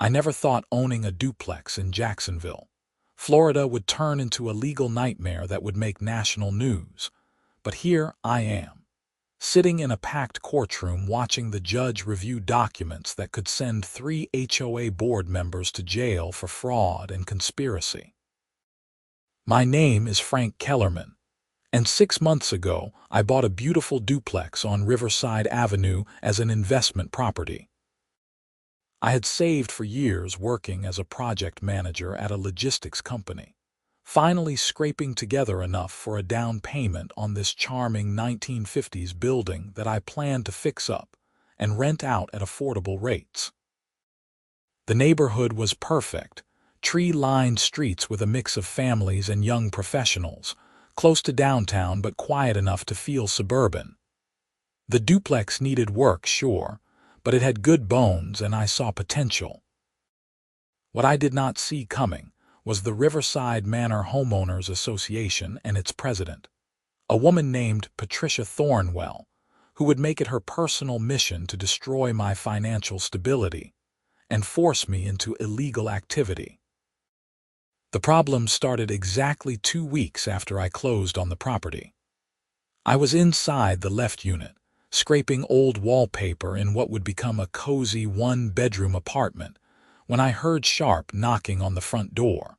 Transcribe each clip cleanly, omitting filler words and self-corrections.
I never thought owning a duplex in Jacksonville, Florida would turn into a legal nightmare that would make national news. But here I am, sitting in a packed courtroom watching the judge review documents that could send 3 HOA board members to jail for fraud and conspiracy. My name is Frank Kellerman, and 6 months ago I bought a beautiful duplex on Riverside Avenue as an investment property. I had saved for years working as a project manager at a logistics company, finally scraping together enough for a down payment on this charming 1950s building that I planned to fix up and rent out at affordable rates. The neighborhood was perfect, tree-lined streets with a mix of families and young professionals, close to downtown but quiet enough to feel suburban. The duplex needed work, sure, but it had good bones and I saw potential. What I did not see coming was the Riverside Manor Homeowners Association and its president, a woman named Patricia Thornwell, who would make it her personal mission to destroy my financial stability and force me into illegal activity. The problem started exactly 2 weeks after I closed on the property. I was inside the left unit, scraping old wallpaper in what would become a cozy one-bedroom apartment, when I heard sharp knocking on the front door.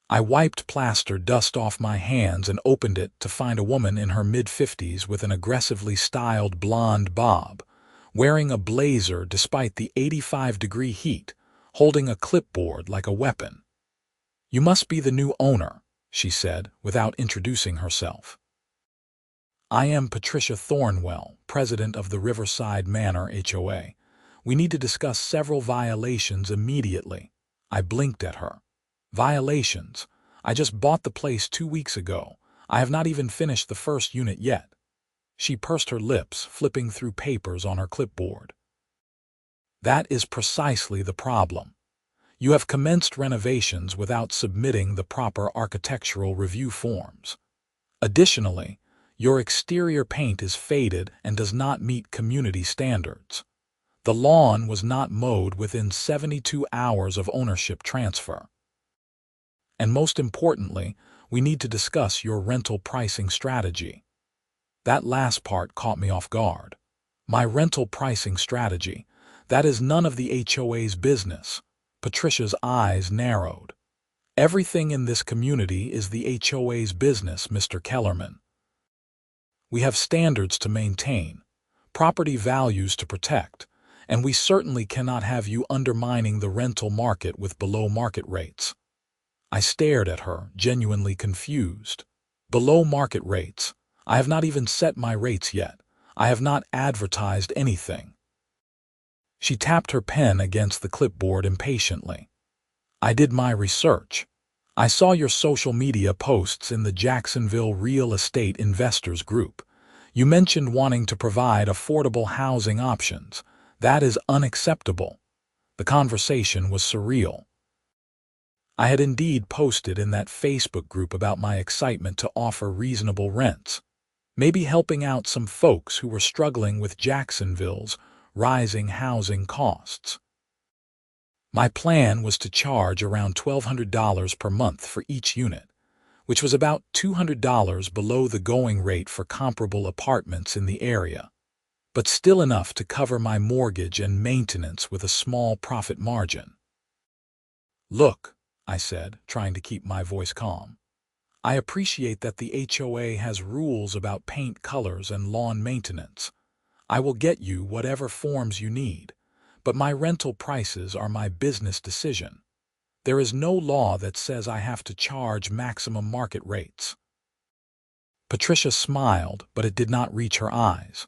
I wiped plaster dust off my hands and opened it to find a woman in her mid-50s with an aggressively styled blonde bob, wearing a blazer despite the 85-degree heat, holding a clipboard like a weapon. "You must be the new owner," she said, without introducing herself. "I am Patricia Thornwell, president of the Riverside Manor HOA. We need to discuss several violations immediately." I blinked at her. "Violations? I just bought the place 2 weeks ago. I have not even finished the first unit yet." She pursed her lips, flipping through papers on her clipboard. "That is precisely the problem. You have commenced renovations without submitting the proper architectural review forms. Additionally, your exterior paint is faded and does not meet community standards. The lawn was not mowed within 72 hours of ownership transfer. And most importantly, we need to discuss your rental pricing strategy." That last part caught me off guard. My rental pricing strategy? That is none of the HOA's business. Patricia's eyes narrowed. "Everything in this community is the HOA's business, Mr. Kellerman. We have standards to maintain, property values to protect, and we certainly cannot have you undermining the rental market with below-market rates." I stared at her, genuinely confused. "Below market rates? I have not even set my rates yet. I have not advertised anything." She tapped her pen against the clipboard impatiently. "I did my research. I saw your social media posts in the Jacksonville Real Estate Investors Group. You mentioned wanting to provide affordable housing options. That is unacceptable." The conversation was surreal. I had indeed posted in that Facebook group about my excitement to offer reasonable rents, maybe helping out some folks who were struggling with Jacksonville's rising housing costs. My plan was to charge around $1,200 per month for each unit, which was about $200 below the going rate for comparable apartments in the area, but still enough to cover my mortgage and maintenance with a small profit margin. "Look," I said, trying to keep my voice calm, "I appreciate that the HOA has rules about paint colors and lawn maintenance. I will get you whatever forms you need, but my rental prices are my business decision. There is no law that says I have to charge maximum market rates." Patricia smiled, but it did not reach her eyes.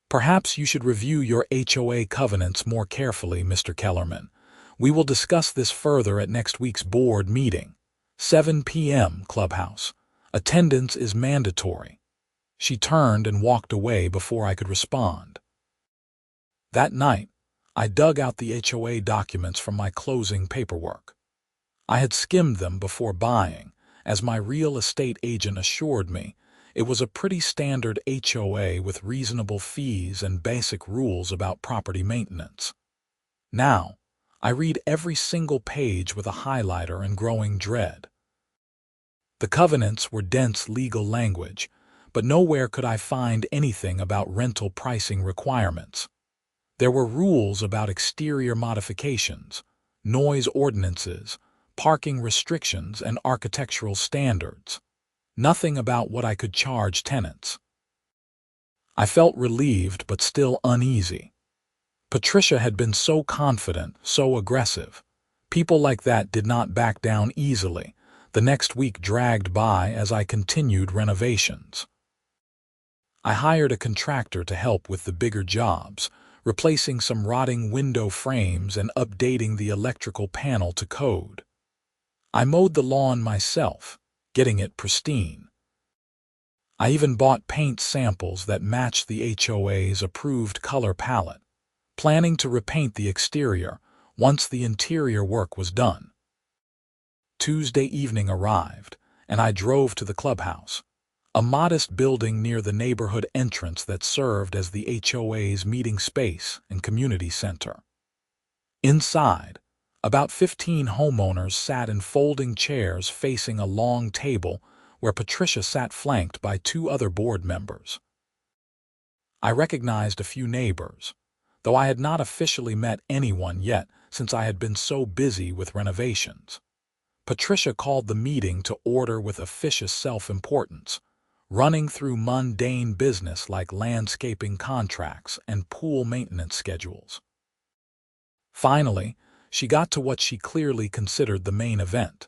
"Perhaps you should review your HOA covenants more carefully, Mr. Kellerman. We will discuss this further at next week's board meeting. 7 p.m. Clubhouse. Attendance is mandatory." She turned and walked away before I could respond. That night, I dug out the HOA documents from my closing paperwork. I had skimmed them before buying, as my real estate agent assured me. It was a pretty standard HOA with reasonable fees and basic rules about property maintenance. Now, I read every single page with a highlighter and growing dread. The covenants were dense legal language, but nowhere could I find anything about rental pricing requirements. There were rules about exterior modifications, noise ordinances, parking restrictions, and architectural standards. Nothing about what I could charge tenants. I felt relieved but still uneasy. Patricia had been so confident, so aggressive. People like that did not back down easily. The next week dragged by as I continued renovations. I hired a contractor to help with the bigger jobs, replacing some rotting window frames and updating the electrical panel to code. I mowed the lawn myself, getting it pristine. I even bought paint samples that matched the HOA's approved color palette, planning to repaint the exterior once the interior work was done. Tuesday evening arrived, and I drove to the clubhouse, a modest building near the neighborhood entrance that served as the HOA's meeting space and community center. Inside, about 15 homeowners sat in folding chairs facing a long table where Patricia sat flanked by 2 other board members. I recognized a few neighbors, though I had not officially met anyone yet since I had been so busy with renovations. Patricia called the meeting to order with officious self-importance, running through mundane business like landscaping contracts and pool maintenance schedules. Finally, she got to what she clearly considered the main event.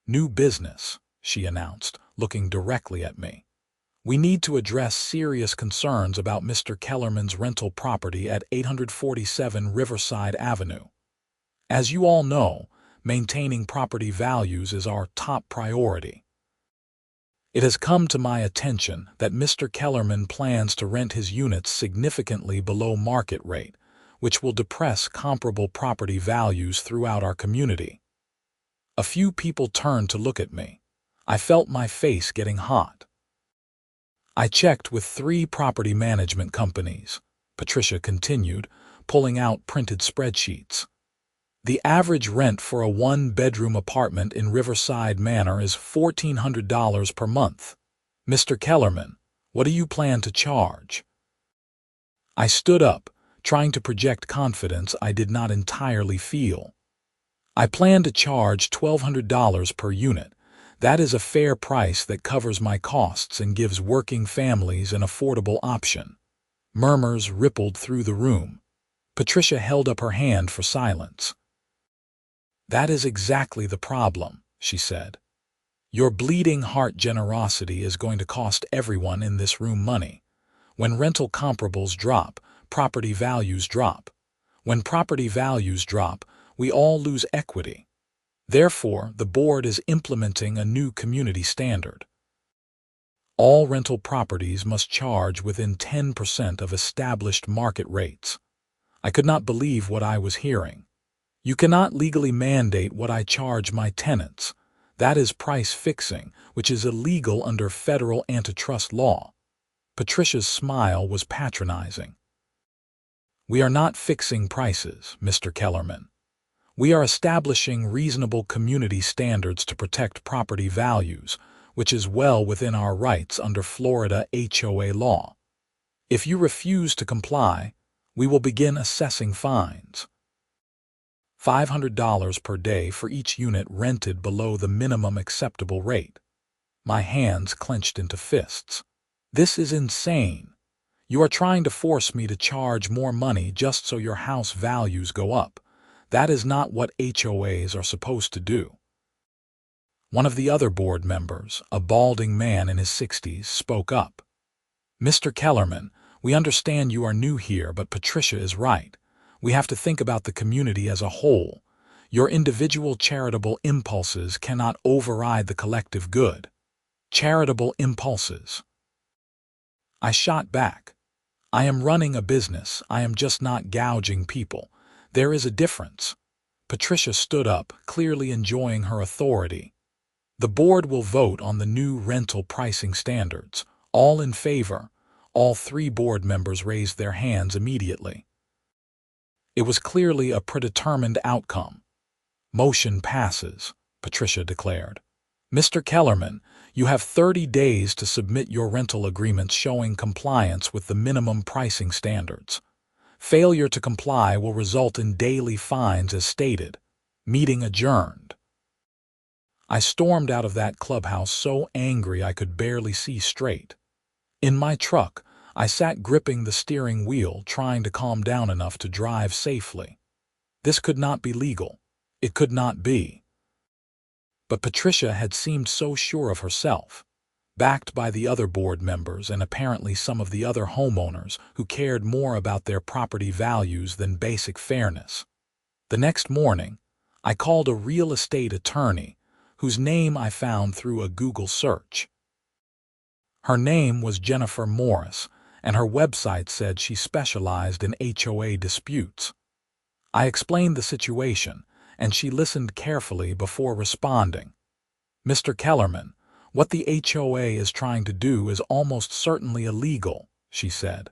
"New business," she announced, looking directly at me. "We need to address serious concerns about Mr. Kellerman's rental property at 847 Riverside Avenue. As you all know, maintaining property values is our top priority. It has come to my attention that Mr. Kellerman plans to rent his units significantly below market rate, which will depress comparable property values throughout our community." A few people turned to look at me. I felt my face getting hot. "I checked with 3 property management companies," Patricia continued, pulling out printed spreadsheets. "The average rent for a 1-bedroom apartment in Riverside Manor is $1,400 per month. Mr. Kellerman, what do you plan to charge?" I stood up, trying to project confidence I did not entirely feel. "I plan to charge $1,200 per unit. That is a fair price that covers my costs and gives working families an affordable option." Murmurs rippled through the room. Patricia held up her hand for silence. "That is exactly the problem," she said. "Your bleeding heart generosity is going to cost everyone in this room money. When rental comparables drop, property values drop. When property values drop, we all lose equity. Therefore, the board is implementing a new community standard. All rental properties must charge within 10% of established market rates." I could not believe what I was hearing. "You cannot legally mandate what I charge my tenants. That is price fixing, which is illegal under federal antitrust law." Patricia's smile was patronizing. "We are not fixing prices, Mr. Kellerman. We are establishing reasonable community standards to protect property values, which is well within our rights under Florida HOA law. If you refuse to comply, we will begin assessing fines. $500 per day for each unit rented below the minimum acceptable rate." My hands clenched into fists. "This is insane. You are trying to force me to charge more money just so your house values go up. That is not what HOAs are supposed to do." One of the other board members, a balding man in his 60s, spoke up. "Mr. Kellerman, we understand you are new here, but Patricia is right. We have to think about the community as a whole. Your individual charitable impulses cannot override the collective good." Charitable impulses. I shot back. "I am running a business. I am just not gouging people. There is a difference." Patricia stood up, clearly enjoying her authority. "The board will vote on the new rental pricing standards. All in favor." All 3 board members raised their hands immediately. It was clearly a predetermined outcome. "Motion passes," Patricia declared. "Mr. Kellerman, you have 30 days to submit your rental agreements showing compliance with the minimum pricing standards. Failure to comply will result in daily fines as stated. Meeting adjourned." I stormed out of that clubhouse so angry I could barely see straight. In my truck, I sat gripping the steering wheel, trying to calm down enough to drive safely. This could not be legal. It could not be. But Patricia had seemed so sure of herself, backed by the other board members and apparently some of the other homeowners who cared more about their property values than basic fairness. The next morning, I called a real estate attorney, whose name I found through a Google search. Her name was Jennifer Morris, and her website said she specialized in HOA disputes. I explained the situation, and she listened carefully before responding. "Mr. Kellerman, what the HOA is trying to do is almost certainly illegal," she said.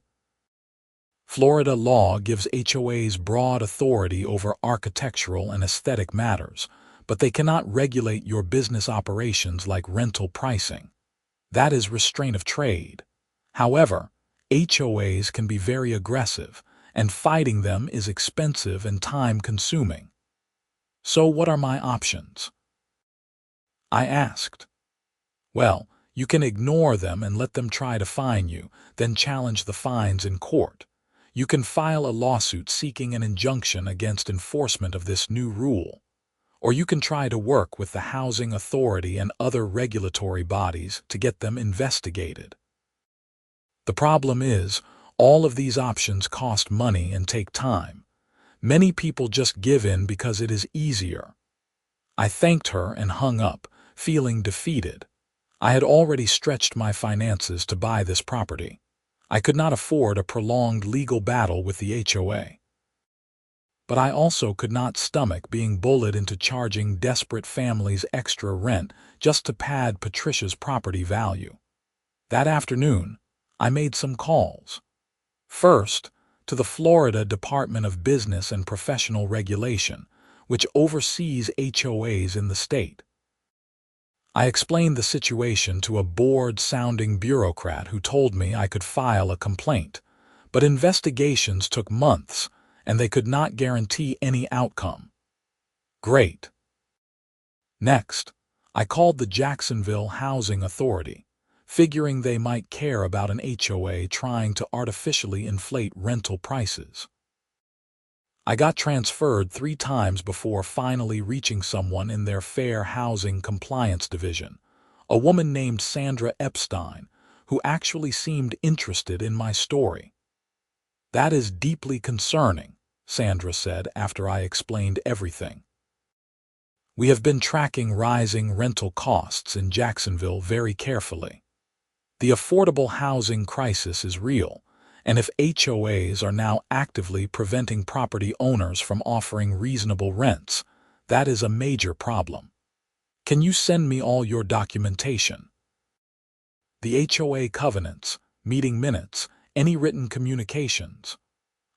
"Florida law gives HOAs broad authority over architectural and aesthetic matters, but they cannot regulate your business operations like rental pricing. That is restraint of trade. However, HOAs can be very aggressive, and fighting them is expensive and time-consuming. So what are my options?" I asked. "Well, you can ignore them and let them try to fine you, then challenge the fines in court. You can file a lawsuit seeking an injunction against enforcement of this new rule. Or you can try to work with the Housing Authority and other regulatory bodies to get them investigated. The problem is, all of these options cost money and take time. Many people just give in because it is easier." I thanked her and hung up, feeling defeated. I had already stretched my finances to buy this property. I could not afford a prolonged legal battle with the HOA. But I also could not stomach being bullied into charging desperate families extra rent just to pad Patricia's property value. That afternoon, I made some calls. First, to the Florida Department of Business and Professional Regulation, which oversees HOAs in the state. I explained the situation to a bored-sounding bureaucrat who told me I could file a complaint, but investigations took months, and they could not guarantee any outcome. Great. Next, I called the Jacksonville Housing Authority, figuring they might care about an HOA trying to artificially inflate rental prices. I got transferred 3 times before finally reaching someone in their Fair Housing Compliance Division, a woman named Sandra Epstein, who actually seemed interested in my story. "That is deeply concerning," Sandra said after I explained everything. "We have been tracking rising rental costs in Jacksonville very carefully. The affordable housing crisis is real, and if HOAs are now actively preventing property owners from offering reasonable rents, that is a major problem. Can you send me all your documentation? The HOA covenants, meeting minutes, any written communications."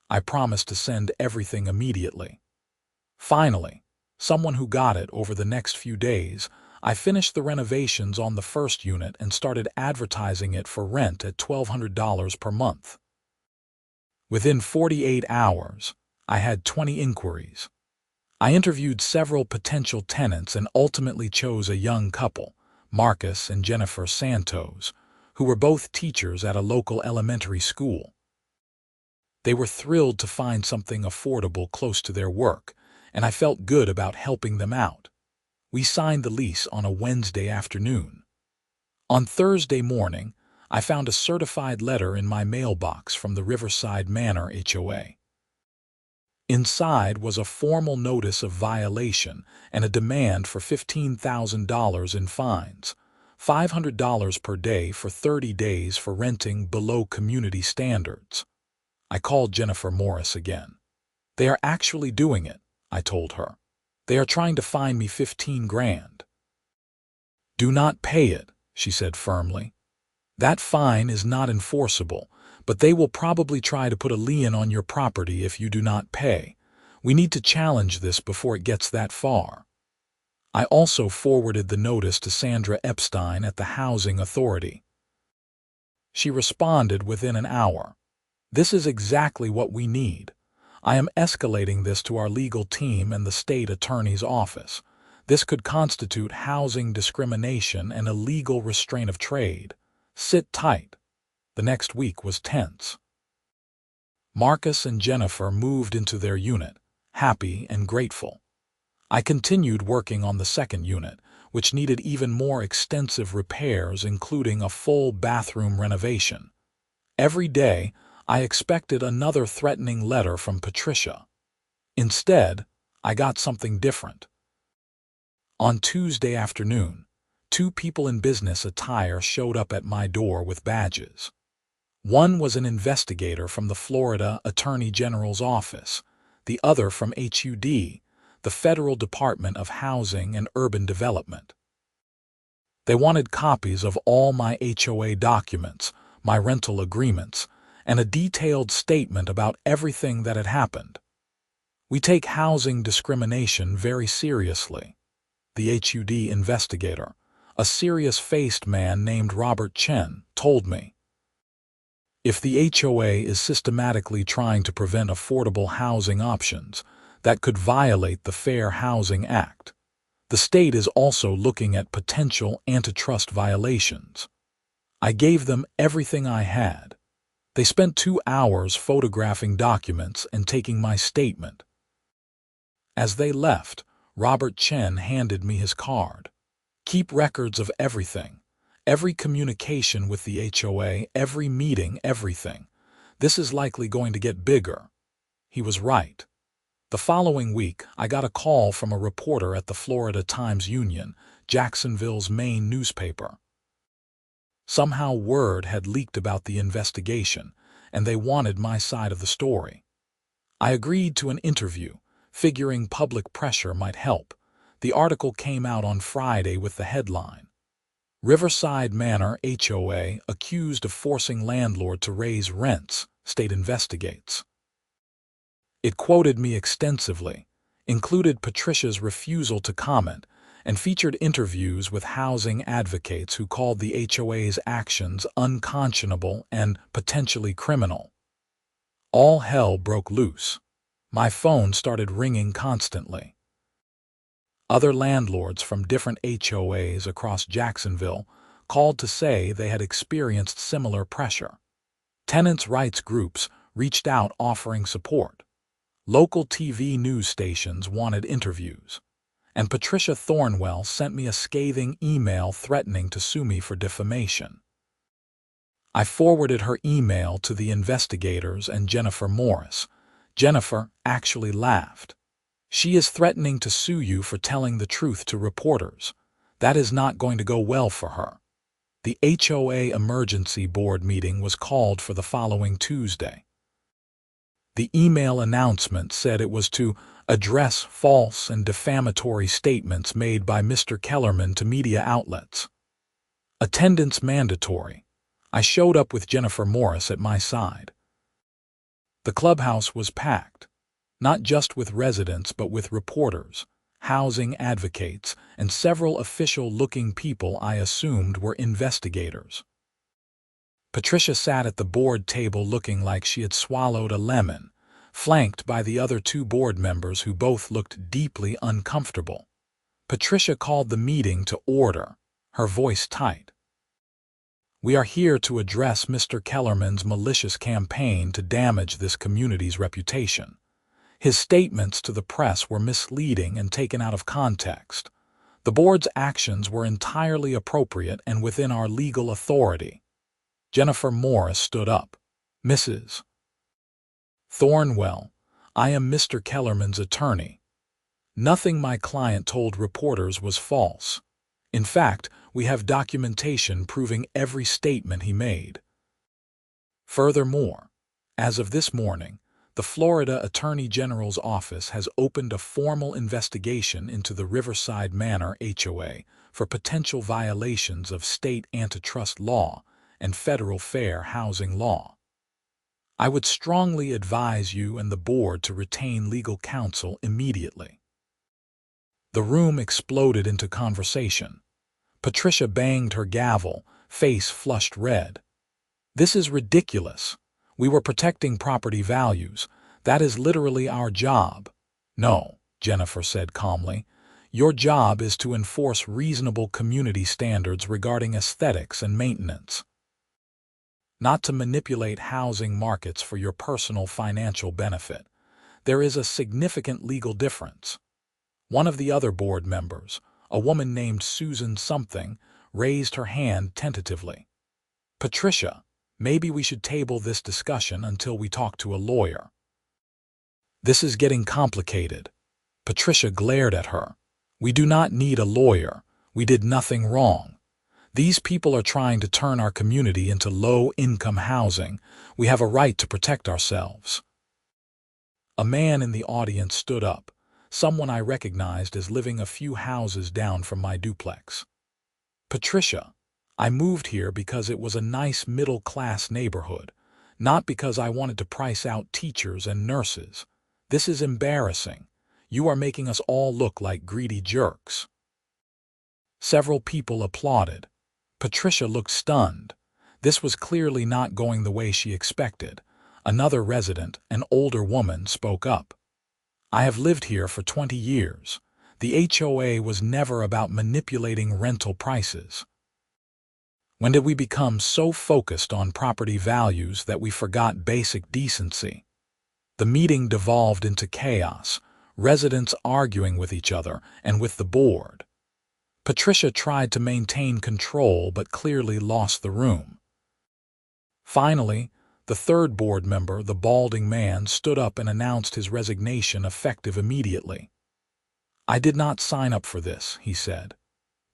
I promised to send everything immediately. Finally, someone who got it over the next few days, I finished the renovations on the first unit and started advertising it for rent at $1,200 per month. Within 48 hours, I had 20 inquiries. I interviewed several potential tenants and ultimately chose a young couple, Marcus and Jennifer Santos, who were both teachers at a local elementary school. They were thrilled to find something affordable close to their work, and I felt good about helping them out. We signed the lease on a Wednesday afternoon. On Thursday morning, I found a certified letter in my mailbox from the Riverside Manor HOA. Inside was a formal notice of violation and a demand for $15,000 in fines, $500 per day for 30 days for renting below community standards. I called Jennifer Morris again. "They are actually doing it," I told her. "They are trying to fine me $15,000. "Do not pay it," she said firmly. "That fine is not enforceable, but they will probably try to put a lien on your property if you do not pay. We need to challenge this before it gets that far." I also forwarded the notice to Sandra Epstein at the Housing Authority. She responded within an hour. "This is exactly what we need. I am escalating this to our legal team and the state attorney's office. This could constitute housing discrimination and illegal restraint of trade. Sit tight." The next week was tense. Marcus and Jennifer moved into their unit, happy and grateful. I continued working on the second unit, which needed even more extensive repairs, including a full bathroom renovation. Every day, I expected another threatening letter from Patricia. Instead, I got something different. On Tuesday afternoon, 2 people in business attire showed up at my door with badges. One was an investigator from the Florida Attorney General's office, the other from HUD, the Federal Department of Housing and Urban Development. They wanted copies of all my HOA documents, my rental agreements, and a detailed statement about everything that had happened. "We take housing discrimination very seriously," the HUD investigator, a serious-faced man named Robert Chen, told me. "If the HOA is systematically trying to prevent affordable housing options, that could violate the Fair Housing Act. The state is also looking at potential antitrust violations." I gave them everything I had. They spent 2 hours photographing documents and taking my statement. As they left, Robert Chen handed me his card. "Keep records of everything. Every communication with the HOA, every meeting, everything. This is likely going to get bigger." He was right. The following week, I got a call from a reporter at the Florida Times-Union, Jacksonville's main newspaper. Somehow word had leaked about the investigation, and they wanted my side of the story. I agreed to an interview, figuring public pressure might help. The article came out on Friday with the headline, "Riverside Manor HOA accused of forcing landlord to raise rents, state investigates." It quoted me extensively, included Patricia's refusal to comment, and featured interviews with housing advocates who called the HOA's actions unconscionable and potentially criminal. All hell broke loose. My phone started ringing constantly. Other landlords from different HOAs across Jacksonville called to say they had experienced similar pressure. Tenants' rights groups reached out offering support. Local TV news stations wanted interviews. And Patricia Thornwell sent me a scathing email threatening to sue me for defamation. I forwarded her email to the investigators and Jennifer Morris. Jennifer actually laughed. "She is threatening to sue you for telling the truth to reporters. That is not going to go well for her." The HOA Emergency Board meeting was called for the following Tuesday. The email announcement said it was to address false and defamatory statements made by Mr. Kellerman to media outlets. Attendance mandatory. I showed up with Jennifer Morris at my side. The clubhouse was packed, not just with residents but with reporters, housing advocates, and several official-looking people I assumed were investigators. Patricia sat at the board table looking like she had swallowed a lemon, flanked by the other 2 board members who both looked deeply uncomfortable. Patricia called the meeting to order, her voice tight. "We are here to address Mr. Kellerman's malicious campaign to damage this community's reputation. His statements to the press were misleading and taken out of context. The board's actions were entirely appropriate and within our legal authority." Jennifer Morris stood up. "Mrs. Thornwell, I am Mr. Kellerman's attorney. Nothing my client told reporters was false. In fact, we have documentation proving every statement he made. Furthermore, as of this morning, the Florida Attorney General's office has opened a formal investigation into the Riverside Manor HOA for potential violations of state antitrust law and federal fair housing law. I would strongly advise you and the board to retain legal counsel immediately." The room exploded into conversation. Patricia banged her gavel, face flushed red. "This is ridiculous. We were protecting property values. That is literally our job." "No," Jennifer said calmly. "Your job is to enforce reasonable community standards regarding aesthetics and maintenance, not to manipulate housing markets for your personal financial benefit. There is a significant legal difference." One of the other board members, a woman named Susan something, raised her hand tentatively. "Patricia, maybe we should table this discussion until we talk to a lawyer." "This is getting complicated." Patricia glared at her. "We do not need a lawyer. We did nothing wrong. These people are trying to turn our community into low-income housing. We have a right to protect ourselves." A man in the audience stood up, someone I recognized as living a few houses down from my duplex. "Patricia, I moved here because it was a nice middle-class neighborhood, not because I wanted to price out teachers and nurses. This is embarrassing. You are making us all look like greedy jerks." Several people applauded. Patricia looked stunned. This was clearly not going the way she expected. Another resident, an older woman, spoke up. "I have lived here for 20 years. The HOA was never about manipulating rental prices. When did we become so focused on property values that we forgot basic decency?" The meeting devolved into chaos, residents arguing with each other and with the board. Patricia tried to maintain control but clearly lost the room. Finally, the third board member, the balding man, stood up and announced his resignation effective immediately. "I did not sign up for this," he said.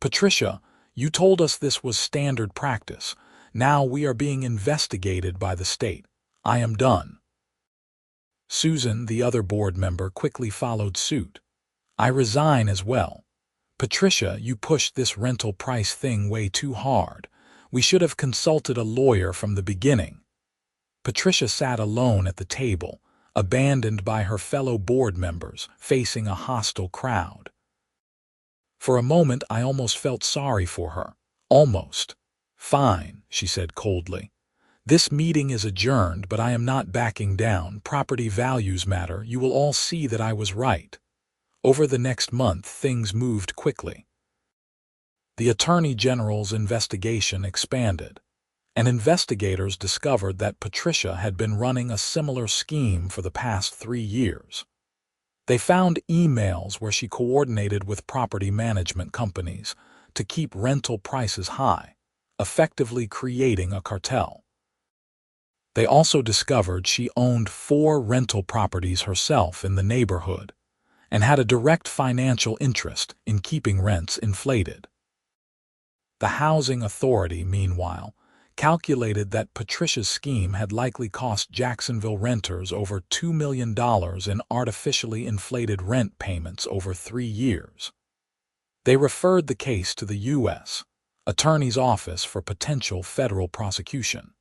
"Patricia, you told us this was standard practice. Now we are being investigated by the state. I am done." Susan, the other board member, quickly followed suit. "I resign as well. Patricia, you pushed this rental price thing way too hard. We should have consulted a lawyer from the beginning." Patricia sat alone at the table, abandoned by her fellow board members, facing a hostile crowd. For a moment, I almost felt sorry for her. Almost. "Fine," she said coldly. "This meeting is adjourned, but I am not backing down. Property values matter. You will all see that I was right." Over the next month, things moved quickly. The Attorney General's investigation expanded, and investigators discovered that Patricia had been running a similar scheme for the past 3 years. They found emails where she coordinated with property management companies to keep rental prices high, effectively creating a cartel. They also discovered she owned 4 rental properties herself in the neighborhood and had a direct financial interest in keeping rents inflated. The Housing Authority, meanwhile, calculated that Patricia's scheme had likely cost Jacksonville renters over $2 million in artificially inflated rent payments over 3 years. They referred the case to the U.S. Attorney's Office for potential federal prosecution.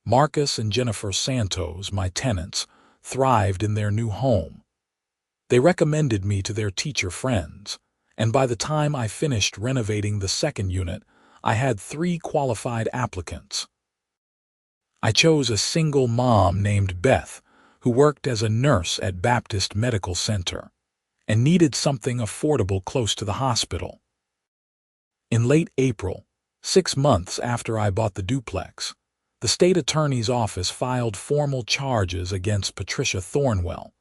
Marcus and Jennifer Santos, my tenants, thrived in their new home. They recommended me to their teacher friends, and by the time I finished renovating the second unit, I had 3 qualified applicants. I chose a single mom named Beth, who worked as a nurse at Baptist Medical Center and needed something affordable close to the hospital. In late April, 6 months after I bought the duplex, the state attorney's office filed formal charges against Patricia Thornwell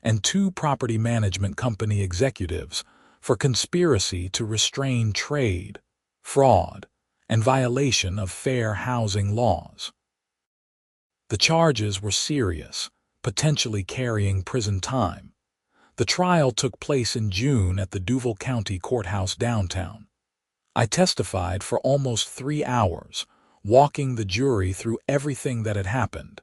and 2 property management company executives for conspiracy to restrain trade, fraud, and violation of fair housing laws. The charges were serious, potentially carrying prison time. The trial took place in June at the Duval County Courthouse downtown. I testified for almost 3 hours, walking the jury through everything that had happened.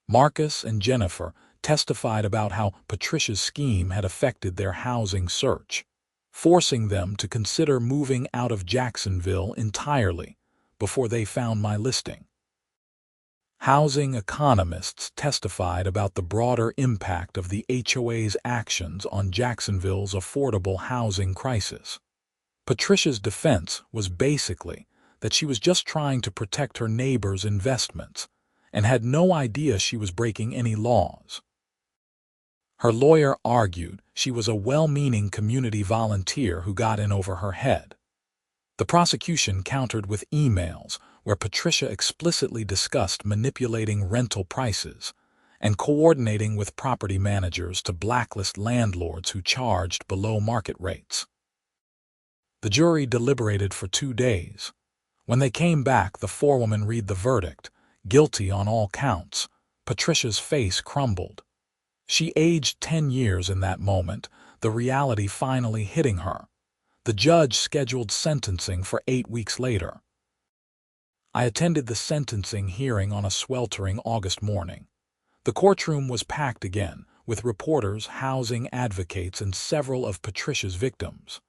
Marcus and Jennifer testified about how Patricia's scheme had affected their housing search, forcing them to consider moving out of Jacksonville entirely before they found my listing. Housing economists testified about the broader impact of the HOA's actions on Jacksonville's affordable housing crisis. Patricia's defense was basically that she was just trying to protect her neighbors' investments and had no idea she was breaking any laws. Her lawyer argued she was a well-meaning community volunteer who got in over her head. The prosecution countered with emails where Patricia explicitly discussed manipulating rental prices and coordinating with property managers to blacklist landlords who charged below market rates. The jury deliberated for 2 days. When they came back, the forewoman read the verdict, guilty on all counts. Patricia's face crumbled. She aged 10 years in that moment, the reality finally hitting her. The judge scheduled sentencing for 8 weeks later. I attended the sentencing hearing on a sweltering August morning. The courtroom was packed again, with reporters, housing advocates, and several of Patricia's victims.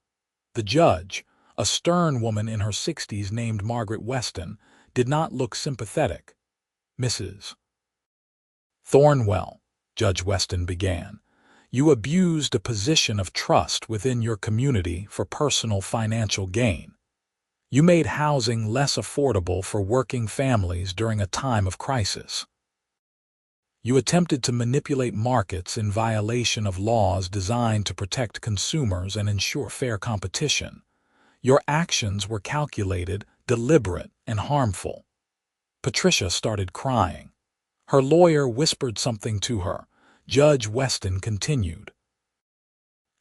The judge, a stern woman in her 60s named Margaret Weston, did not look sympathetic. "Mrs. Thornwell," Judge Weston began, "you abused a position of trust within your community for personal financial gain. You made housing less affordable for working families during a time of crisis. You attempted to manipulate markets in violation of laws designed to protect consumers and ensure fair competition. Your actions were calculated, deliberate, and harmful." Patricia started crying. Her lawyer whispered something to her. Judge Weston continued,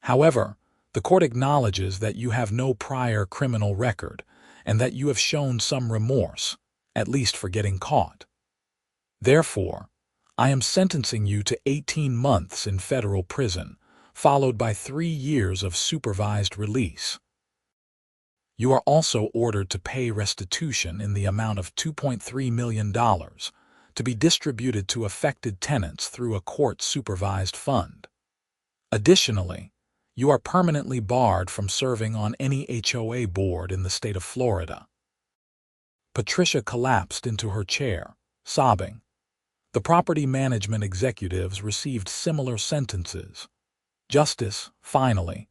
"However, the court acknowledges that you have no prior criminal record and that you have shown some remorse, at least for getting caught. Therefore, I am sentencing you to 18 months in federal prison, followed by 3 years of supervised release. You are also ordered to pay restitution in the amount of $2.3 million to be distributed to affected tenants through a court-supervised fund. Additionally, you are permanently barred from serving on any HOA board in the state of Florida." Patricia collapsed into her chair, sobbing. The property management executives received similar sentences. Justice, finally,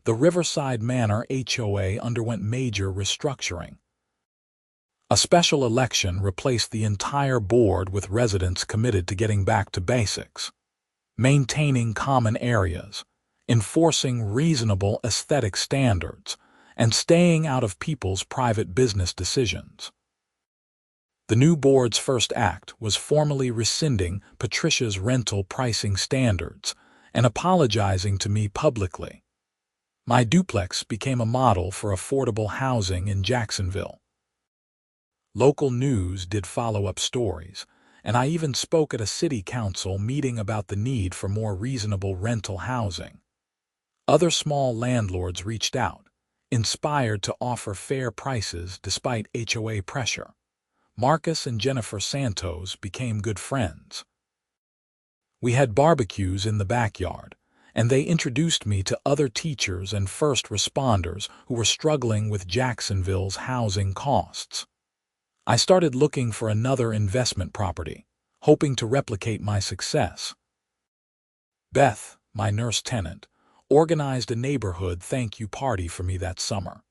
the Riverside Manor HOA underwent major restructuring. A special election replaced the entire board with residents committed to getting back to basics, maintaining common areas, enforcing reasonable aesthetic standards, and staying out of people's private business decisions. The new board's first act was formally rescinding Patricia's rental pricing standards and apologizing to me publicly. My duplex became a model for affordable housing in Jacksonville. Local news did follow-up stories, and I even spoke at a city council meeting about the need for more reasonable rental housing. Other small landlords reached out, inspired to offer fair prices despite HOA pressure. Marcus and Jennifer Santos became good friends. We had barbecues in the backyard, and they introduced me to other teachers and first responders who were struggling with Jacksonville's housing costs. I started looking for another investment property, hoping to replicate my success. Beth, my nurse tenant, organized a neighborhood thank-you party for me that summer.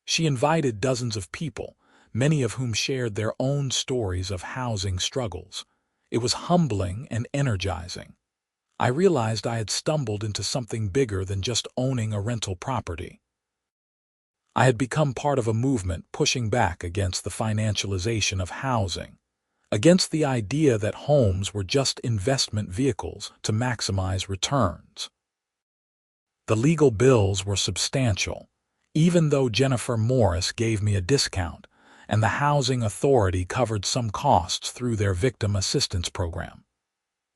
She invited dozens of people, many of whom shared their own stories of housing struggles. It was humbling and energizing. I realized I had stumbled into something bigger than just owning a rental property. I had become part of a movement pushing back against the financialization of housing, against the idea that homes were just investment vehicles to maximize returns. The legal bills were substantial, even though Jennifer Morris gave me a discount, and the Housing Authority covered some costs through their victim assistance program.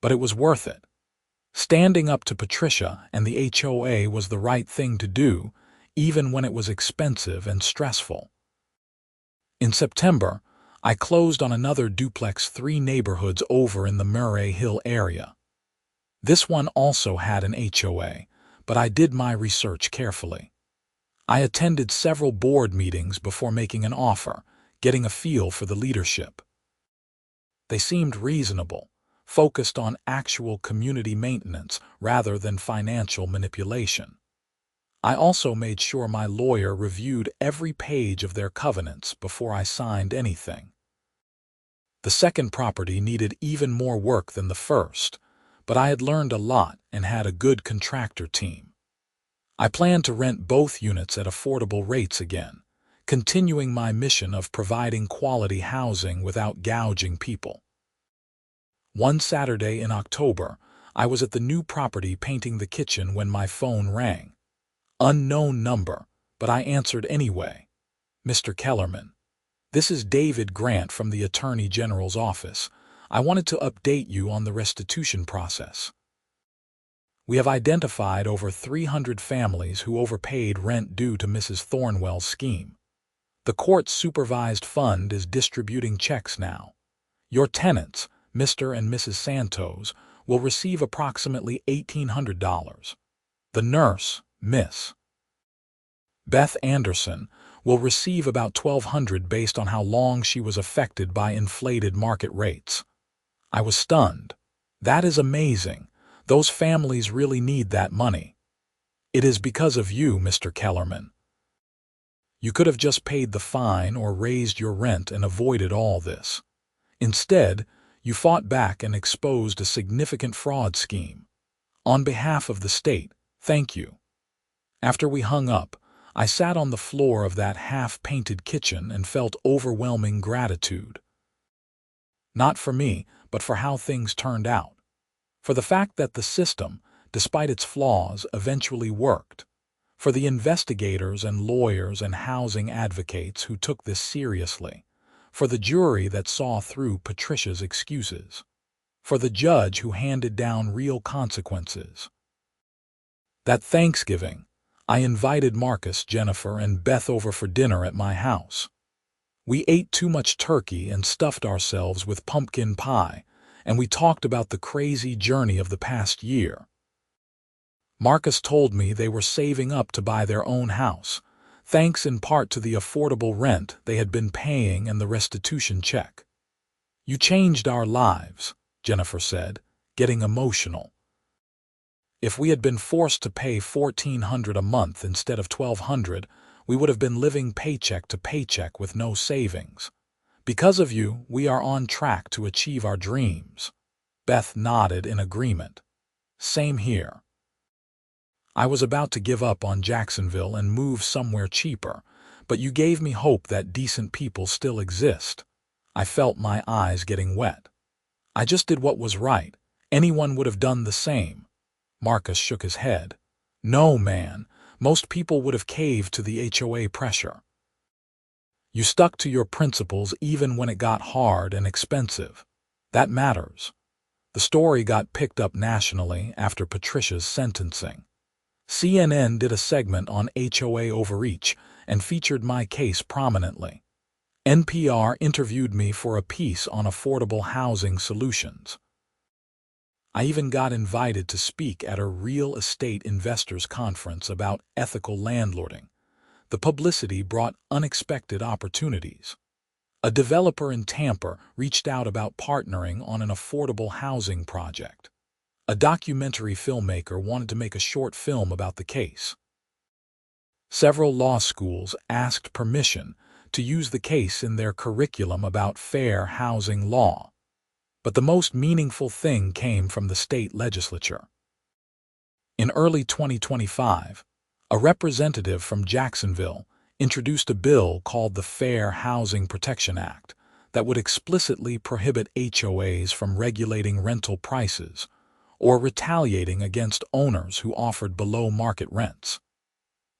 But it was worth it. Standing up to Patricia and the HOA was the right thing to do, even when it was expensive and stressful. In September, I closed on another duplex 3 neighborhoods over in the Murray Hill area. This one also had an HOA, but I did my research carefully. I attended several board meetings before making an offer, getting a feel for the leadership. They seemed reasonable, focused on actual community maintenance rather than financial manipulation. I also made sure my lawyer reviewed every page of their covenants before I signed anything. The second property needed even more work than the first, but I had learned a lot and had a good contractor team. I planned to rent both units at affordable rates again, continuing my mission of providing quality housing without gouging people. One Saturday in October, I was at the new property painting the kitchen when my phone rang. Unknown number, but I answered anyway. "Mr. Kellerman, this is David Grant from the Attorney General's office. I wanted to update you on the restitution process. We have identified over 300 families who overpaid rent due to Mrs. Thornwell's scheme. The court-supervised fund is distributing checks now. Your tenants, Mr. and Mrs. Santos, will receive approximately $1,800. The nurse, Miss Beth Anderson, will receive about $1,200 based on how long she was affected by inflated market rates." I was stunned. "That is amazing. Those families really need that money." "It is because of you, Mr. Kellerman. You could have just paid the fine or raised your rent and avoided all this. Instead, you fought back and exposed a significant fraud scheme. On behalf of the state, thank you." After we hung up, I sat on the floor of that half-painted kitchen and felt overwhelming gratitude. Not for me, but for how things turned out. For the fact that the system, despite its flaws, eventually worked. For the investigators and lawyers and housing advocates who took this seriously. For the jury that saw through Patricia's excuses. For the judge who handed down real consequences. That Thanksgiving, I invited Marcus, Jennifer, and Beth over for dinner at my house. We ate too much turkey and stuffed ourselves with pumpkin pie, and we talked about the crazy journey of the past year. Marcus told me they were saving up to buy their own house, thanks in part to the affordable rent they had been paying and the restitution check. "You changed our lives," Jennifer said, getting emotional. "If we had been forced to pay $1,400 a month instead of $1,200, we would have been living paycheck to paycheck with no savings. Because of you, we are on track to achieve our dreams." Beth nodded in agreement. "Same here. I was about to give up on Jacksonville and move somewhere cheaper, but you gave me hope that decent people still exist." I felt my eyes getting wet. "I just did what was right. Anyone would have done the same." Marcus shook his head. "No, man. Most people would have caved to the HOA pressure. You stuck to your principles even when it got hard and expensive. That matters." The story got picked up nationally after Patricia's sentencing. CNN did a segment on HOA overreach and featured my case prominently. NPR interviewed me for a piece on affordable housing solutions. I even got invited to speak at a real estate investors conference about ethical landlording. The publicity brought unexpected opportunities. A developer in Tampa reached out about partnering on an affordable housing project. A documentary filmmaker wanted to make a short film about the case. Several law schools asked permission to use the case in their curriculum about fair housing law. But the most meaningful thing came from the state legislature. In early 2025, a representative from Jacksonville introduced a bill called the Fair Housing Protection Act that would explicitly prohibit HOAs from regulating rental prices or retaliating against owners who offered below-market rents.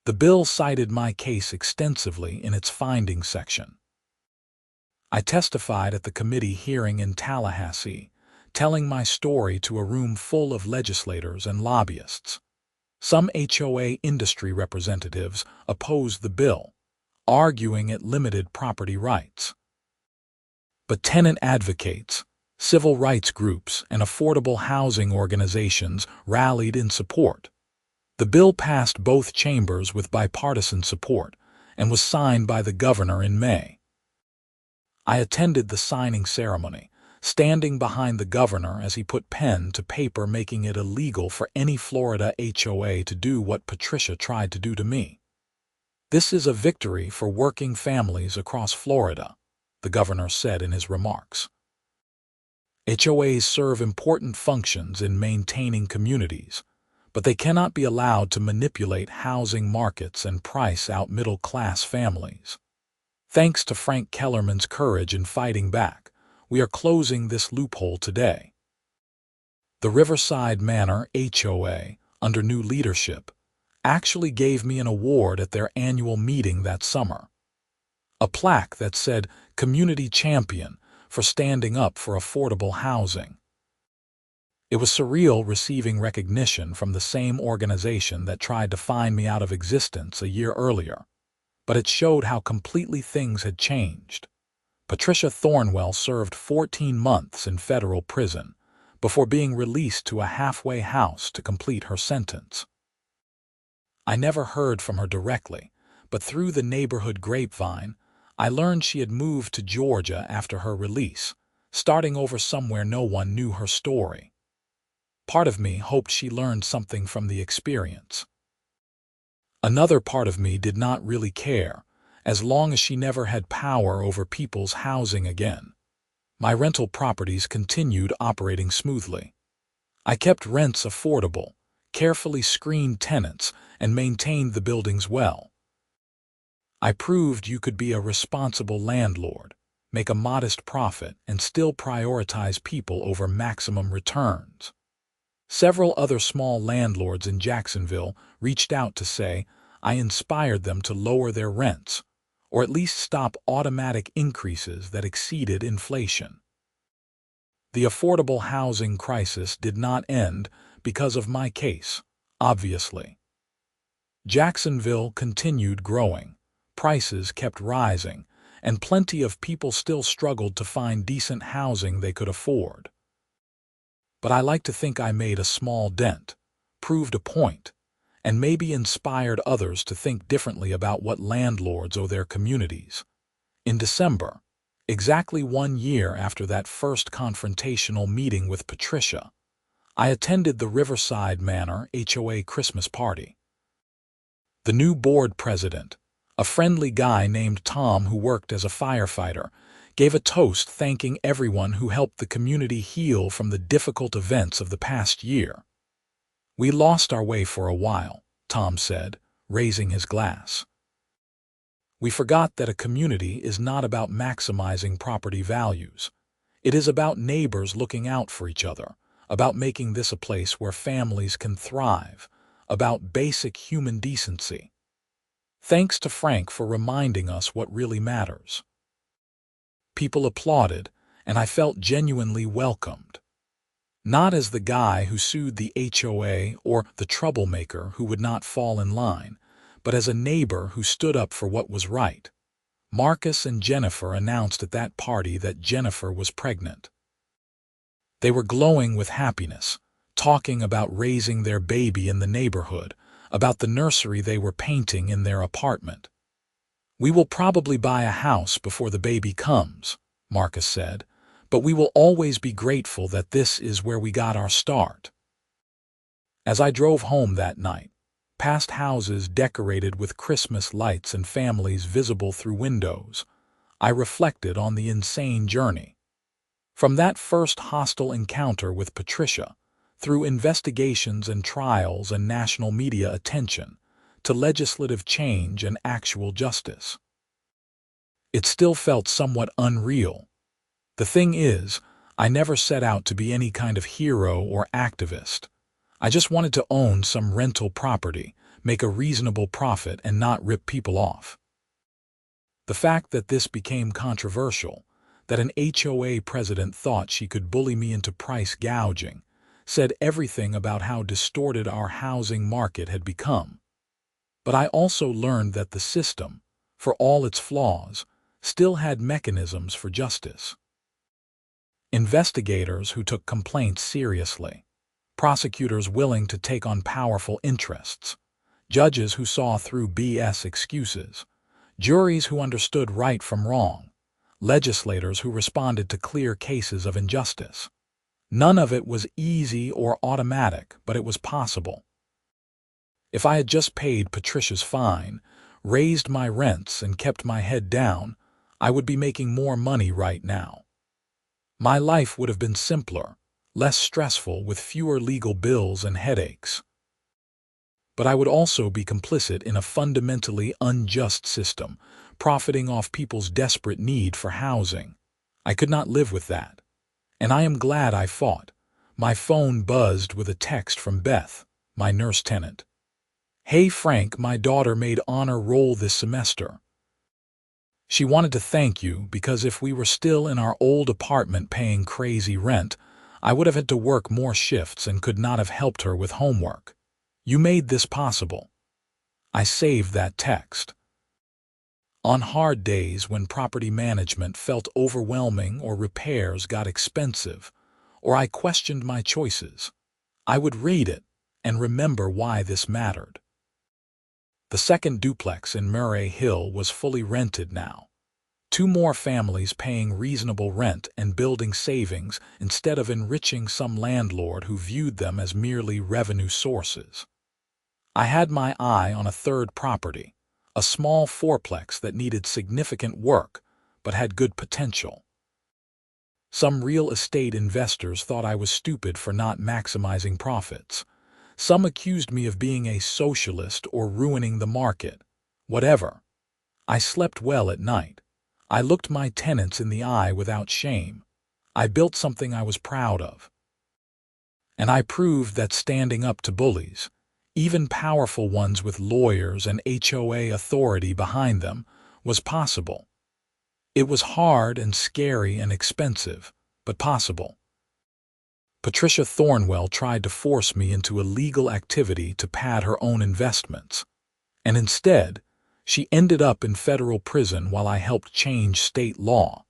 The bill cited my case extensively in its findings section. I testified at the committee hearing in Tallahassee, telling my story to a room full of legislators and lobbyists. Some HOA industry representatives opposed the bill, arguing it limited property rights. But tenant advocates, civil rights groups, and affordable housing organizations rallied in support. The bill passed both chambers with bipartisan support and was signed by the governor in May. I attended the signing ceremony, standing behind the governor as he put pen to paper, making it illegal for any Florida HOA to do what Patricia tried to do to me. "This is a victory for working families across Florida," the governor said in his remarks. HOAs serve important functions in maintaining communities, but they cannot be allowed to manipulate housing markets and price out middle-class families. Thanks to Frank Kellerman's courage in fighting back, we are closing this loophole today. The Riverside Manor HOA, under new leadership, actually gave me an award at their annual meeting that summer. A plaque that said "Community Champion" for standing up for affordable housing. It was surreal receiving recognition from the same organization that tried to find me out of existence a year earlier, but it showed how completely things had changed. Patricia Thornwell served 14 months in federal prison before being released to a halfway house to complete her sentence. I never heard from her directly, but through the neighborhood grapevine, I learned she had moved to Georgia after her release, starting over somewhere no one knew her story. Part of me hoped she learned something from the experience. Another part of me did not really care, as long as she never had power over people's housing again. My rental properties continued operating smoothly. I kept rents affordable, carefully screened tenants, and maintained the buildings well. I proved you could be a responsible landlord, make a modest profit, and still prioritize people over maximum returns. Several other small landlords in Jacksonville reached out to say I inspired them to lower their rents, or at least stop automatic increases that exceeded inflation. The affordable housing crisis did not end because of my case, obviously. Jacksonville continued growing, prices kept rising, and plenty of people still struggled to find decent housing they could afford. But I like to think I made a small dent, proved a point, and maybe inspired others to think differently about what landlords owe their communities. In December, exactly 1 year after that first confrontational meeting with Patricia, I attended the Riverside Manor HOA Christmas party. The new board president, a friendly guy named Tom who worked as a firefighter, gave a toast thanking everyone who helped the community heal from the difficult events of the past year. "We lost our way for a while," Tom said, raising his glass. "We forgot that a community is not about maximizing property values. It is about neighbors looking out for each other, about making this a place where families can thrive, about basic human decency." Thanks to Frank for reminding us what really matters. People applauded, and I felt genuinely welcomed. Not as the guy who sued the HOA or the troublemaker who would not fall in line, but as a neighbor who stood up for what was right. Marcus and Jennifer announced at that party that Jennifer was pregnant. They were glowing with happiness, talking about raising their baby in the neighborhood, about the nursery they were painting in their apartment. "We will probably buy a house before the baby comes," Marcus said, "but we will always be grateful that this is where we got our start." As I drove home that night, past houses decorated with Christmas lights and families visible through windows, I reflected on the insane journey. From that first hostile encounter with Patricia, through investigations and trials and national media attention, to legislative change and actual justice. It still felt somewhat unreal. The thing is, I never set out to be any kind of hero or activist. I just wanted to own some rental property, make a reasonable profit, and not rip people off. The fact that this became controversial, that an HOA president thought she could bully me into price gouging, said everything about how distorted our housing market had become. But I also learned that the system, for all its flaws, still had mechanisms for justice. Investigators who took complaints seriously, prosecutors willing to take on powerful interests, judges who saw through BS excuses, juries who understood right from wrong, legislators who responded to clear cases of injustice. None of it was easy or automatic, but it was possible. If I had just paid Patricia's fine, raised my rents, and kept my head down, I would be making more money right now. My life would have been simpler, less stressful, with fewer legal bills and headaches. But I would also be complicit in a fundamentally unjust system, profiting off people's desperate need for housing. I could not live with that. And I am glad I fought. My phone buzzed with a text from Beth, my nurse tenant. "Hey Frank, my daughter made honor roll this semester. She wanted to thank you because if we were still in our old apartment paying crazy rent, I would have had to work more shifts and could not have helped her with homework. You made this possible." I saved that text. On hard days when property management felt overwhelming or repairs got expensive, or I questioned my choices, I would read it and remember why this mattered. The second duplex in Murray Hill was fully rented now. 2 more families paying reasonable rent and building savings instead of enriching some landlord who viewed them as merely revenue sources. I had my eye on a third property, a small fourplex that needed significant work but had good potential. Some real estate investors thought I was stupid for not maximizing profits. Some accused me of being a socialist or ruining the market. Whatever. I slept well at night. I looked my tenants in the eye without shame. I built something I was proud of. And I proved that standing up to bullies, even powerful ones with lawyers and HOA authority behind them, was possible. It was hard and scary and expensive, but possible. Patricia Thornwell tried to force me into illegal activity to pad her own investments, and instead, she ended up in federal prison while I helped change state law.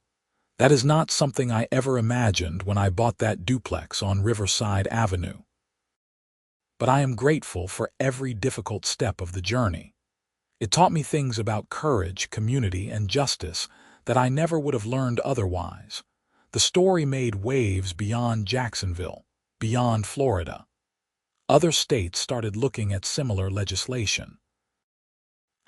That is not something I ever imagined when I bought that duplex on Riverside Avenue. But I am grateful for every difficult step of the journey. It taught me things about courage, community, and justice that I never would have learned otherwise. The story made waves beyond Jacksonville, beyond Florida. Other states started looking at similar legislation.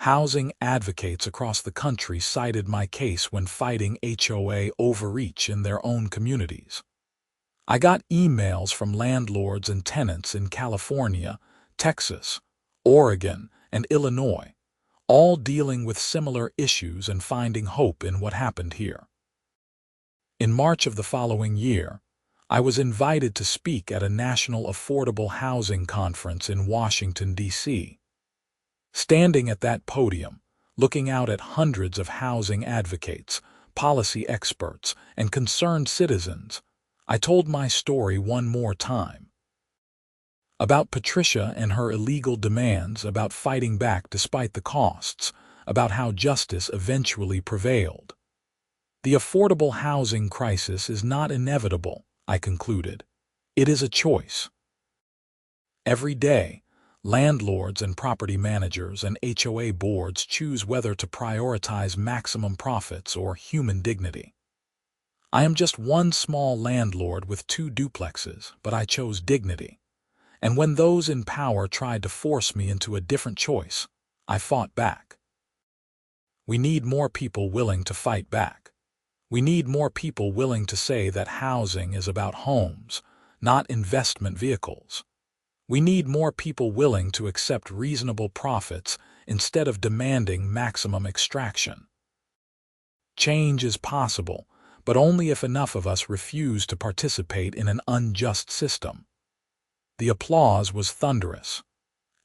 Housing advocates across the country cited my case when fighting HOA overreach in their own communities. I got emails from landlords and tenants in California, Texas, Oregon, and Illinois, all dealing with similar issues and finding hope in what happened here. In March of the following year, I was invited to speak at a national affordable housing conference in Washington, D.C. Standing at that podium, looking out at hundreds of housing advocates, policy experts, and concerned citizens, I told my story one more time. About Patricia and her illegal demands, about fighting back despite the costs, about how justice eventually prevailed. The affordable housing crisis is not inevitable, I concluded. It is a choice. Every day, landlords and property managers and HOA boards choose whether to prioritize maximum profits or human dignity. I am just one small landlord with 2 duplexes, but I chose dignity. And when those in power tried to force me into a different choice, I fought back. We need more people willing to fight back. We need more people willing to say that housing is about homes, not investment vehicles. We need more people willing to accept reasonable profits instead of demanding maximum extraction. Change is possible, but only if enough of us refuse to participate in an unjust system. The applause was thunderous.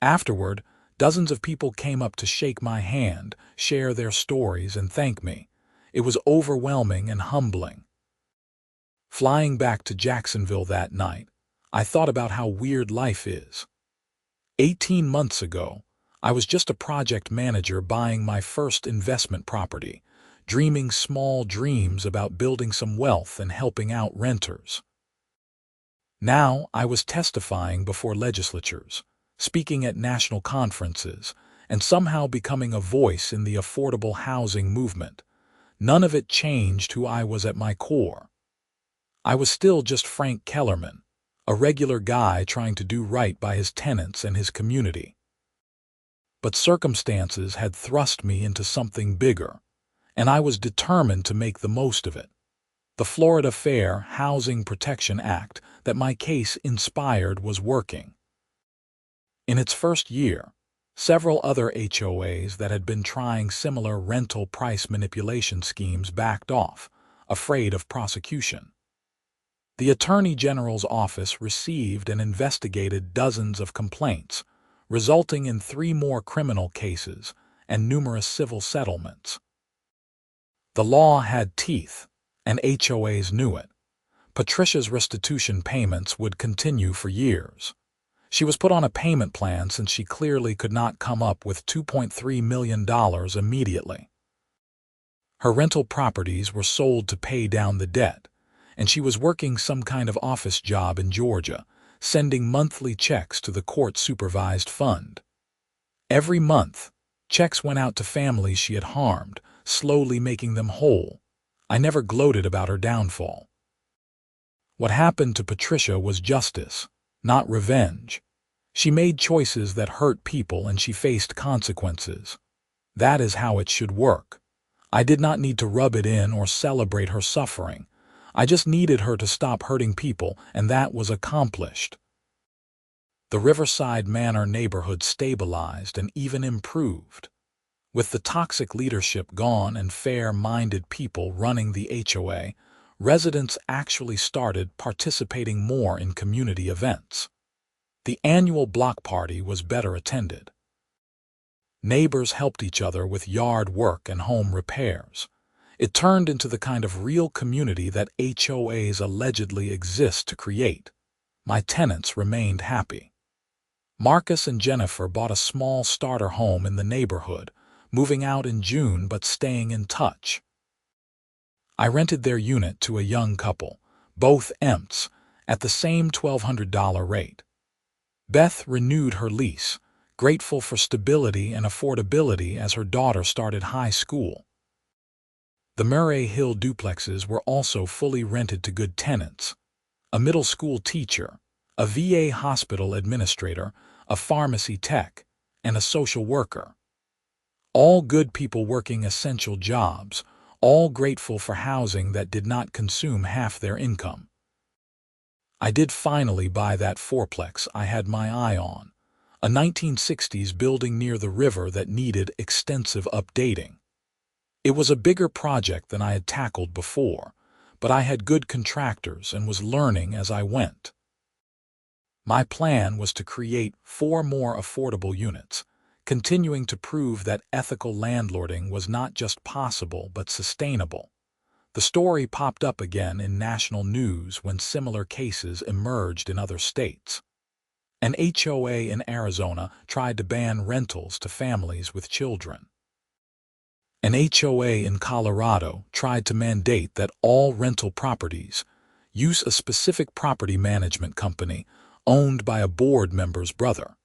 Afterward, dozens of people came up to shake my hand, share their stories, and thank me. It was overwhelming and humbling. Flying back to Jacksonville that night, I thought about how weird life is. 18 months ago, I was just a project manager buying my first investment property, dreaming small dreams about building some wealth and helping out renters. Now I was testifying before legislatures, speaking at national conferences, and somehow becoming a voice in the affordable housing movement. None of it changed who I was at my core. I was still just Frank Kellerman, a regular guy trying to do right by his tenants and his community. But circumstances had thrust me into something bigger, and I was determined to make the most of it. The Florida Fair Housing Protection Act that my case inspired was working. In its first year, several other HOAs that had been trying similar rental price manipulation schemes backed off, afraid of prosecution. The Attorney General's office received and investigated dozens of complaints, resulting in 3 more criminal cases and numerous civil settlements. The law had teeth, and HOAs knew it. Patricia's restitution payments would continue for years. She was put on a payment plan since she clearly could not come up with $2.3 million immediately. Her rental properties were sold to pay down the debt, and she was working some kind of office job in Georgia, sending monthly checks to the court-supervised fund. Every month, checks went out to families she had harmed, slowly making them whole. I never gloated about her downfall. What happened to Patricia was justice, not revenge. She made choices that hurt people and she faced consequences. That is how it should work. I did not need to rub it in or celebrate her suffering. I just needed her to stop hurting people, and that was accomplished. The Riverside Manor neighborhood stabilized and even improved. With the toxic leadership gone and fair-minded people running the HOA, residents actually started participating more in community events. The annual block party was better attended. Neighbors helped each other with yard work and home repairs. It turned into the kind of real community that HOAs allegedly exist to create. My tenants remained happy. Marcus and Jennifer bought a small starter home in the neighborhood, moving out in June but staying in touch. I rented their unit to a young couple, both EMTs, at the same $1,200 rate. Beth renewed her lease, grateful for stability and affordability as her daughter started high school. The Murray Hill duplexes were also fully rented to good tenants: a middle school teacher, a VA hospital administrator, a pharmacy tech, and a social worker. All good people working essential jobs, all grateful for housing that did not consume half their income. I did finally buy that fourplex I had my eye on, a 1960s building near the river that needed extensive updating. It was a bigger project than I had tackled before, but I had good contractors and was learning as I went. My plan was to create 4 more affordable units, continuing to prove that ethical landlording was not just possible but sustainable. The story popped up again in national news when similar cases emerged in other states. An HOA in Arizona tried to ban rentals to families with children. An HOA in Colorado tried to mandate that all rental properties use a specific property management company owned by a board member's brother.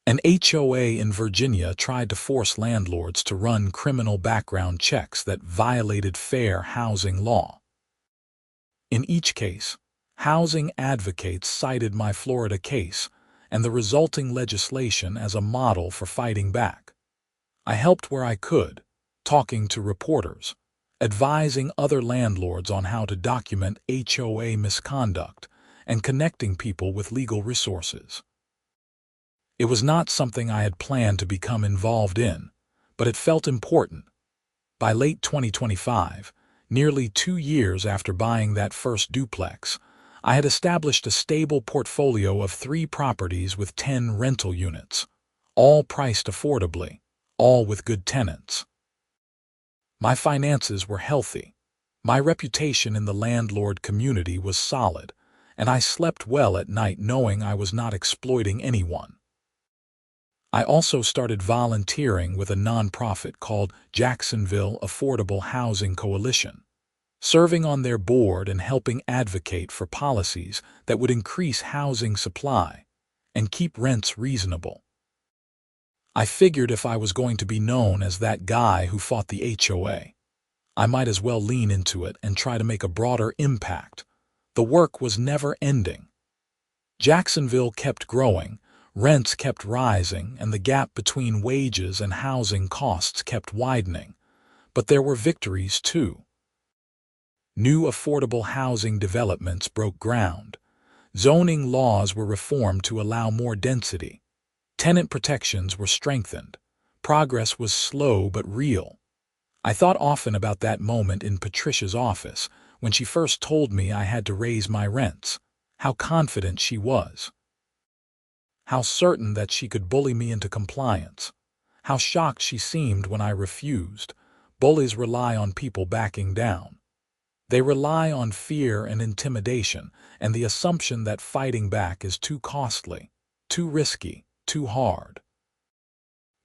An HOA in Virginia tried to force landlords to run criminal background checks that violated fair housing law. In each case, housing advocates cited my Florida case and the resulting legislation as a model for fighting back. I helped where I could, talking to reporters, advising other landlords on how to document HOA misconduct, and connecting people with legal resources. It was not something I had planned to become involved in, but it felt important. By late 2025, nearly 2 years after buying that first duplex, I had established a stable portfolio of 3 properties with 10 rental units, all priced affordably, all with good tenants. My finances were healthy. My reputation in the landlord community was solid, and I slept well at night knowing I was not exploiting anyone. I also started volunteering with a nonprofit called Jacksonville Affordable Housing Coalition, serving on their board and helping advocate for policies that would increase housing supply and keep rents reasonable. I figured if I was going to be known as that guy who fought the HOA, I might as well lean into it and try to make a broader impact. The work was never ending. Jacksonville kept growing, rents kept rising, and the gap between wages and housing costs kept widening. But there were victories too. New affordable housing developments broke ground. Zoning laws were reformed to allow more density. Tenant protections were strengthened. Progress was slow but real. I thought often about that moment in Patricia's office when she first told me I had to raise my rents. How confident she was. How certain that she could bully me into compliance. How shocked she seemed when I refused. Bullies rely on people backing down. They rely on fear and intimidation and the assumption that fighting back is too costly, too risky, too hard.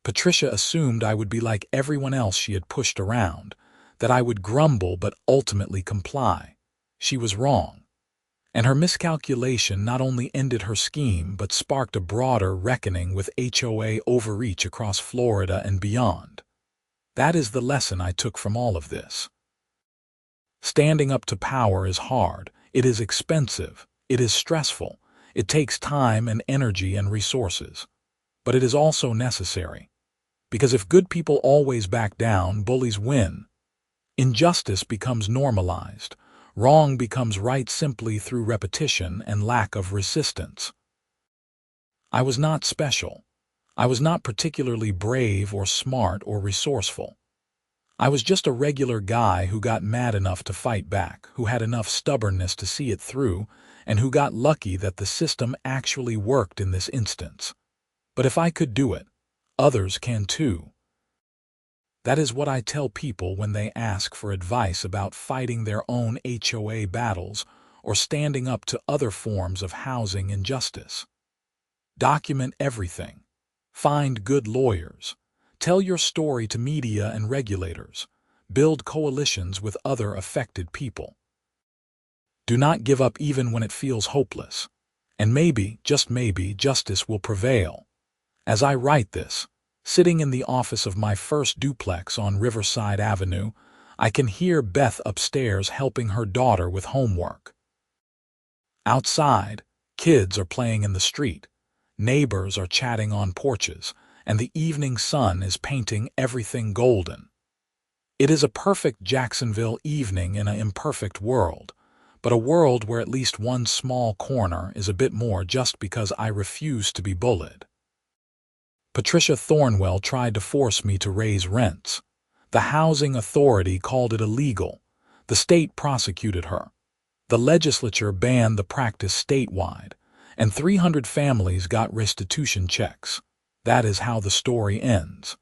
Patricia assumed I would be like everyone else she had pushed around, that I would grumble but ultimately comply. She was wrong. And her miscalculation not only ended her scheme but sparked a broader reckoning with HOA overreach across Florida and beyond. That is the lesson I took from all of this. Standing up to power is hard, it is expensive, it is stressful, it takes time and energy and resources. But it is also necessary. Because if good people always back down, bullies win. Injustice becomes normalized. Wrong becomes right simply through repetition and lack of resistance. I was not special. I was not particularly brave or smart or resourceful. I was just a regular guy who got mad enough to fight back, who had enough stubbornness to see it through, and who got lucky that the system actually worked in this instance. But if I could do it, others can too. That is what I tell people when they ask for advice about fighting their own HOA battles or standing up to other forms of housing injustice. Document everything. Find good lawyers. Tell your story to media and regulators. Build coalitions with other affected people. Do not give up even when it feels hopeless. And maybe, just maybe, justice will prevail. As I write this, sitting in the office of my first duplex on Riverside Avenue, I can hear Beth upstairs helping her daughter with homework. Outside, kids are playing in the street, neighbors are chatting on porches, and the evening sun is painting everything golden. It is a perfect Jacksonville evening in an imperfect world, but a world where at least one small corner is a bit more just because I refuse to be bullied. Patricia Thornwell tried to force me to raise rents. The housing authority called it illegal. The state prosecuted her. The legislature banned the practice statewide, and 300 families got restitution checks. That is how the story ends.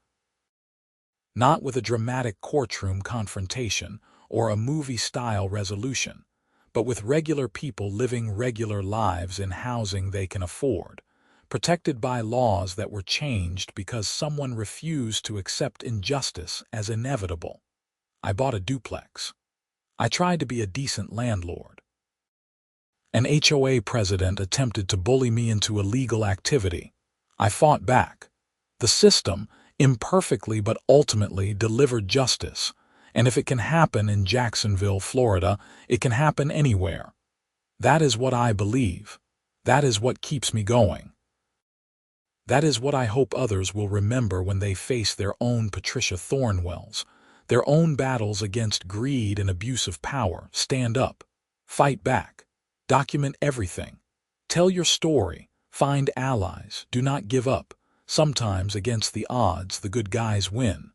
Not with a dramatic courtroom confrontation or a movie-style resolution, but with regular people living regular lives in housing they can afford, protected by laws that were changed because someone refused to accept injustice as inevitable. I bought a duplex. I tried to be a decent landlord. An HOA president attempted to bully me into illegal activity. I fought back. The system, imperfectly but ultimately, delivered justice, and if it can happen in Jacksonville, Florida, it can happen anywhere. That is what I believe. That is what keeps me going. That is what I hope others will remember when they face their own Patricia Thornwells, their own battles against greed and abuse of power. Stand up. Fight back. Document everything. Tell your story. Find allies. Do not give up. Sometimes, against the odds, the good guys win.